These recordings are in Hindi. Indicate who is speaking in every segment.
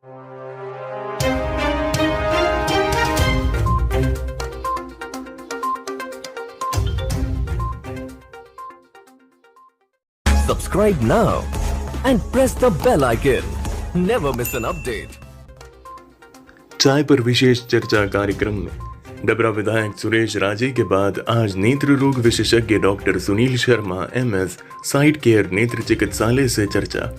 Speaker 1: Subscribe now and press the bell icon. Never miss an update.
Speaker 2: चाय पर विशेष चर्चा कार्यक्रम में डबरा विधायक सुरेश राजे के बाद आज नेत्र रोग विशेषज्ञ doctor Sunil Sharma MS site care नेत्र चिकित्सालय से चर्चा।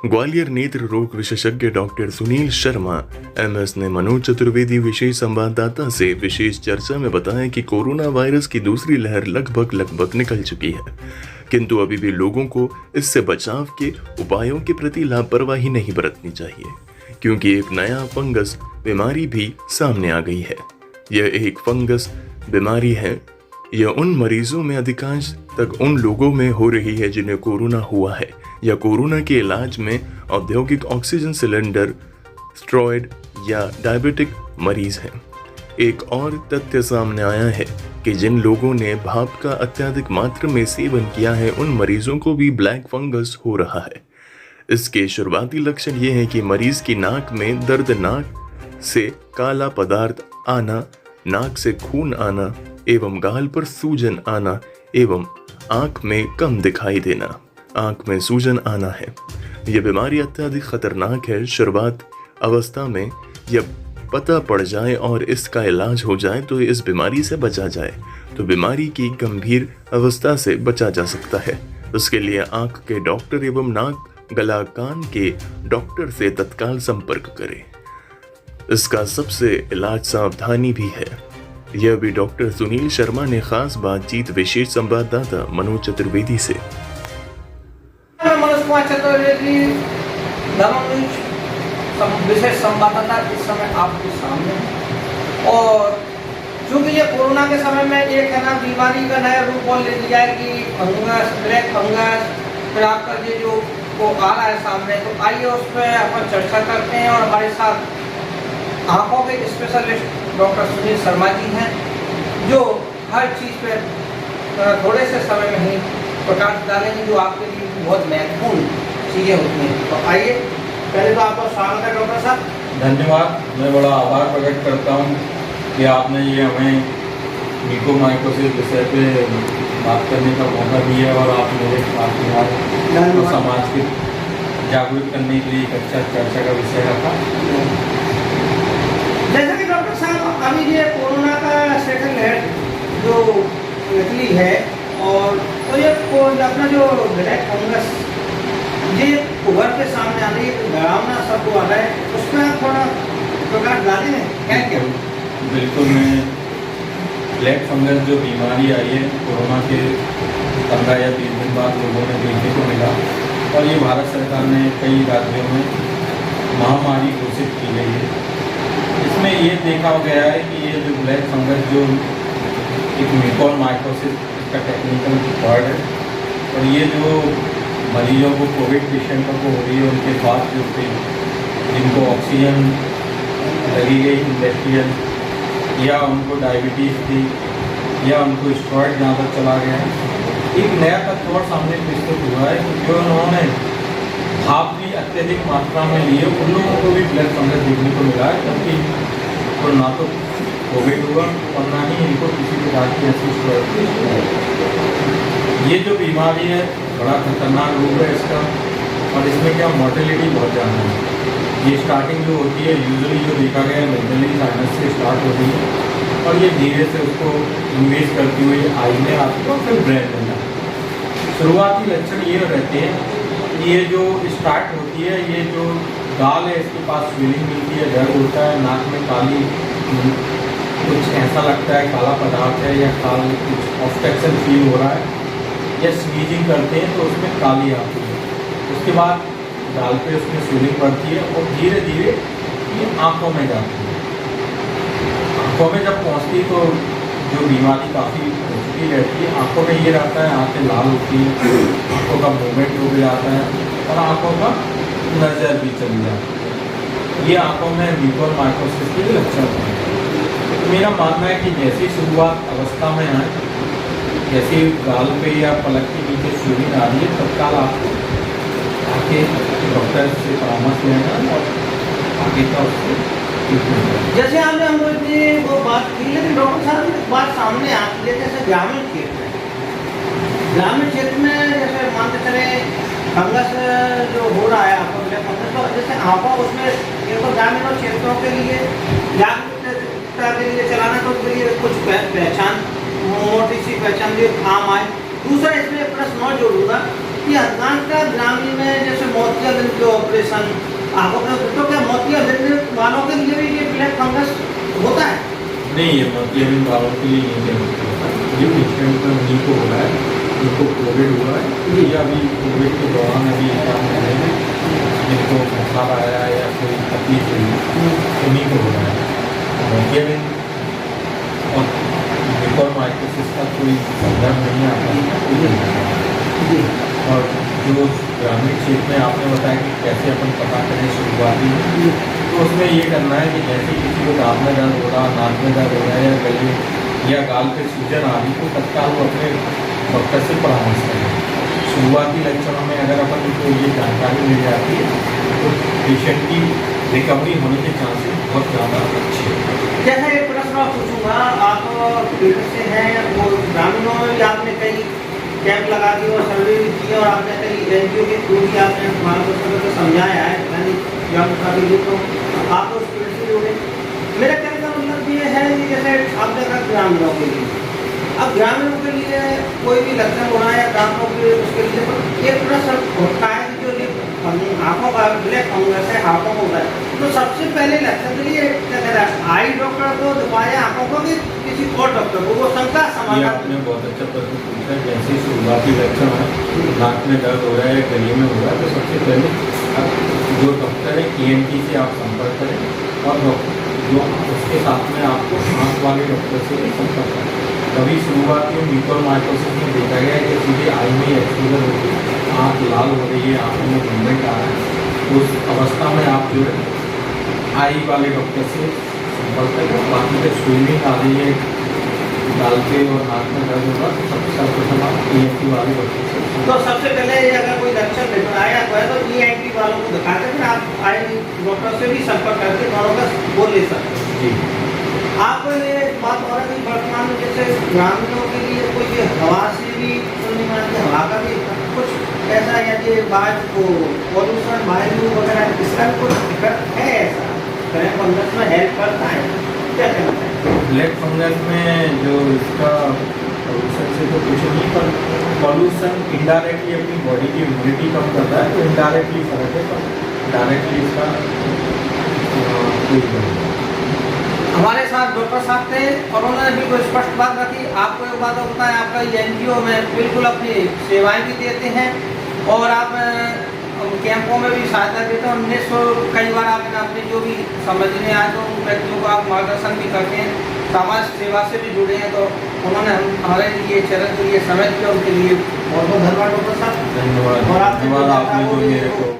Speaker 2: ग्वालियर नेत्र रोग विशेषज्ञ डॉक्टर सुनील शर्मा एमएस ने मनोज चतुर्वेदी विशेष संवाददाता से विशेष चर्चा में बताया कि कोरोना वायरस की दूसरी लहर लगभग निकल चुकी है, किंतु अभी भी लोगों को इससे बचाव के उपायों के प्रति लापरवाही नहीं बरतनी चाहिए, क्योंकि एक नया फंगस बीमारी भी सामने आ गई है। यह एक फंगस बीमारी है। यह उन मरीजों में अधिकांश तक उन लोगों में हो रही है जिन्हें कोरोना हुआ है या कोरोना के इलाज में औद्योगिक ऑक्सीजन सिलेंडर, स्टेरॉयड या डायबिटिक मरीज हैं। एक और तथ्य सामने आया है कि जिन लोगों ने भाप का अत्यधिक मात्रा में सेवन किया है उन मरीजों को भी ब्लैक फंगस हो रहा है। इसके शुरुआती लक्षण ये हैं कि मरीज की नाक में दर्द, नाक से काला पदार्थ आना, नाक से खून आना एवं गाल पर सूजन आना एवं आंख में कम दिखाई देना, आंख में सूजन आना है। यह बीमारी अत्यधिक खतरनाक है। शुरुआत अवस्था में यह पता पड़ जाए और इसका इलाज हो जाए तो इस बीमारी से बचा जाए तो बीमारी की गंभीर अवस्था से बचा जा सकता है। उसके लिए आंख के डॉक्टर एवं नाक, गला, कान के डॉक्टर से तत्काल संपर्क करें। इसका सबसे इलाज सावधानी भी है। यह भी डॉक्टर सुनील शर्मा ने खास बातचीत विशेष संवाददाता मनोज चतुर्वेदी से।
Speaker 3: विशेष संवाददाता इस समय आपके सामने, और चूंकि ये कोरोना के समय में एक है ना बीमारी का नया रूप और ले लिया है कि फंगस, ब्लैक फंगस, फिर आपका ये जो वो आ रहा है सामने, तो आइए उस पर अपन चर्चा करते हैं। और हमारे साथ आंखों के स्पेशलिस्ट डॉक्टर सुनील शर्मा जी हैं, जो हर चीज़ पे थोड़े से समय में ही प्रकाश डालेंगे जो आपके लिए बहुत महत्वपूर्ण चीज़ें होती हैं। तो आइए, पहले तो आपका स्वागत है डॉक्टर साहब।
Speaker 4: धन्यवाद। मैं बड़ा आभार प्रकट करता हूँ कि आपने ये हमें म्यूकोरमाइकोसिस विषय पे बात करने का मौका दिया और आप मेरे साथ तो समाज के जागरूक करने के लिए एक अच्छा चर्चा का विषय रखा।
Speaker 3: जैसा कि डॉक्टर साहब अभी ये कोरोना का सेकंड लहर जो निकली है, और तो ये अपना जो ब्लैक फंगस ये उभर के सामने आ रही है, डरावना सब आ रहा है, उसमें थोड़ा प्रकाश डाले हैं क्या?
Speaker 4: बिल्कुल। मैं ब्लैक फंगस जो बीमारी आई है कोरोना के 15 या 20 दिन बाद लोगों में देखने को मिला, और ये भारत सरकार ने कई राज्यों में महामारी घोषित की गई है। इसमें ये देखा गया है कि ये जो ब्लैक फंगस जो एक म्यूकोरमाइकोसिस का टेक्निकल वर्ड है, और ये जो मरीजों को कोविड पेशेंटों को हो रही है उनके बाद जो थे जिनको ऑक्सीजन लगी गई इंडस्ट्रियल, या उनको डायबिटीज़ थी, या उनको स्टेरॉयड ज़्यादा चला गया है, एक नया तथ्य और सामने प्रस्तुत हुआ है कि जो उन्होंने भाप भी अत्यधिक मात्रा में लिए उन लोगों को भी ब्लैक फंगस देखने को मिला है, क्योंकि तो ना तो कोविड हुआ और ना ही इनको किसी प्रकार की ऐसी स्टेरॉयड। ये जो बीमारी है बड़ा खतरनाक रूप है इसका, और इसमें क्या मोर्टेलिटी बहुत ज़्यादा है। ये स्टार्टिंग जो होती है यूजुअली जो देखा गया है मेंटली साइनस से स्टार्ट होती है, और ये धीरे से उसको इन्वेस्ट करती हुई आई में आती है और फिर ब्रेन में जाती है। शुरुआती लक्षण ये रहते हैं कि ये जो स्टार्ट होती है, ये जो गाल है इसके पास स्वेलिंग मिलती है, दर्द होता है, नाक में काली कुछ ऐसा लगता है काला पदार्थ है या कुछ ऑब्स्ट्रक्शन फील हो रहा है, या स्नीजिंग करते हैं तो उसमें काली आती है। उसके बाद गाल पे उसमें स्वेलिंग बढ़ती है और धीरे धीरे ये आँखों में जाती है। आँखों में जब पहुँचती तो जो बीमारी काफ़ी होती रहती है, आँखों में ये रहता है, आँखें लाल होती हैं, आँखों का मूवमेंट रुक जाता है और आँखों का नज़र भी चली जाती है। ये आँखों में म्यूकोरमाइकोसिस के लक्षण हैं। तो मेरा मानना है कि जैसी शुरुआत अवस्था में है, जैसे गाल पे या पलक के नीचे स्वेलिंग आ रही है, तत्काल आपको आके डॉक्टर से परामर्श लेना और आगे का उससे ट्रीटमेंट है।
Speaker 3: जैसे आपने हमको इतनी वो बात की, लेकिन डॉक्टर साहब एक बात सामने आती है, जैसे ग्रामीण क्षेत्र में जैसे मानते चले फंगस जो हो रहा है आपको फंगस, तो जैसे आपको उसमें एक तो ग्रामीण क्षेत्रों के लिए जागरूकता के लिए चलाना, तो उसके लिए कुछ पहचान, मोटी सी पहचान भी काम आए। दूसरा इसमें प्रश्न और जोड़ूंगा कि अधिकांशतः ग्रामीण में जैसे मोतियाबिंद के ऑपरेशन आपको, तो क्या मोतियाबिंद वालों के लिए भी ये ब्लैक फंगस होता है?
Speaker 4: नहीं, ये मोतियाबिंद वालों के लिए नहीं होता है। जो पेशेंट में उन्हीं को हो रहा है, उनको कोविड हुआ है या अभी कोविड के दौरान अभी एग्जाम रहे हैं, जिनको बुखार आया है या कोई तकलीफ हुई, उन्हीं को हो रहा है। मोतियाबिंद और म्यूकोरमाइकोसिस का कोई संदर्भ नहीं आता है। और जो ग्रामीण क्षेत्र में आपने बताया कि कैसे अपन पता करें शुरुआती में, तो उसमें ये करना है कि जैसे किसी को दांत में दर्द हो रहा, नाक में दर्द हो रहा है या गले या गाल पे सूजन आ रही, तो तत्काल वो अपने डॉक्टर से परामर्श करें। शुरुआती लक्षणों में अगर अपन को ये जानकारी मिल जाती है तो पेशेंट की रिकवरी होने के चांसेस बहुत ज़्यादा अच्छे हैं।
Speaker 3: जैसे एक प्रश्न और पूछूंगा, आप फील्ड से हैं, वो ग्रामीणों में भी आपने कई कैंप लगा दिए और सर्वे भी किए, और आपने कई NGO के थ्रू भी आपने मानव को समझाया है, यानी जागरूकता के लिए, तो आप उस फील्ड से जुड़े। मेरा कहने का मतलब ये है कि जैसे आप देखा ग्रामीणों के लिए, अब ग्रामीणों के लिए कोई भी लक्षण हो रहा है या ग्रामीणों के लिए, उसके लिए तो एक प्रश्न होता है कि जो ये आँखों का ब्लैक फंगस है, आँखों को होता है, तो सबसे पहले लक्षण के लिए क्या कह रहा है, आई डॉक्टर को दिखाया आँखों को कि किसी और डॉक्टर को, वो शंका
Speaker 4: ये
Speaker 3: समाधान।
Speaker 4: आपने बहुत अच्छा प्रश्न पूछा। जैसे शुरुआती लक्षण है, नाक में दर्द हो रहा है या गले में हो रहा है, तो सबसे पहले जो डॉक्टर है ENT से आप संपर्क करें और जो उसके साथ में आपको आँख वाले डॉक्टर से संपर्क करें। कभी शुरुआती में म्यूकोरमाइकोसिस में देखा गया है कि सीधे आई में एक्सपोजर होती है, आँख लाल हो रही है, आँखों में मूवमेंट आ रहा है, उस अवस्था में आप जो है आई वाले डॉक्टर से संपर्क करें। बाकी पे स्विमिंग आ रही है गाल पे और नाक में दर्द होगा, तो सबसे सर्वप्रथम आप ENT वाले डॉक्टर से
Speaker 3: तो सबसे पहले अगर कोई लक्षण लेकर आया तो ENT वालों को दिखा के फिर आप आई डॉक्टर से भी संपर्क करके दोनों का वो ले सकते हैं।
Speaker 4: जी।
Speaker 3: आपको ये बात हो रहा है कि वर्तमान में जैसे ग्रामीणों के लिए कोई ये हवा से भी सुनने में आती है, हवा का भी कुछ ऐसा या कि वायु को पॉल्यूशन वायु वगैरह इसका भी कुछ इफेक्ट है, ऐसा ब्लैक फंगस में हेल्प करता है, क्या कहना है?
Speaker 4: ब्लैक फंगस में जो इसका पॉल्यूशन से तो कुछ नहीं, पर पॉल्यूशन इनडायरेक्टली अपनी बॉडी की इम्यूनिटी कम करता है, तो इनडायरेक्टली फर्क है, पर डायरेक्टली इसका कोई नहीं।
Speaker 3: हमारे साथ डॉक्टर साहब थे और उन्होंने भी कोई स्पष्ट बात रखी। आपको एक बात होता है, आपका NGO में बिल्कुल अपनी सेवाएं भी देते हैं और आप कैंपों में भी सहायता देते हैं, और निःशुल्क कई बार आपने अपने जो भी समझ में आए तो उन व्यक्तियों को आप मार्गदर्शन भी करते हैं, समाज सेवा से भी जुड़े हैं। तो उन्होंने हमारे लिए चरण के लिए समय दिया, उनके लिए बहुत बहुत धन्यवाद डॉक्टर साहब।
Speaker 4: धन्यवाद।
Speaker 3: और आपने
Speaker 4: धन्यवाद आपने जो मेरे को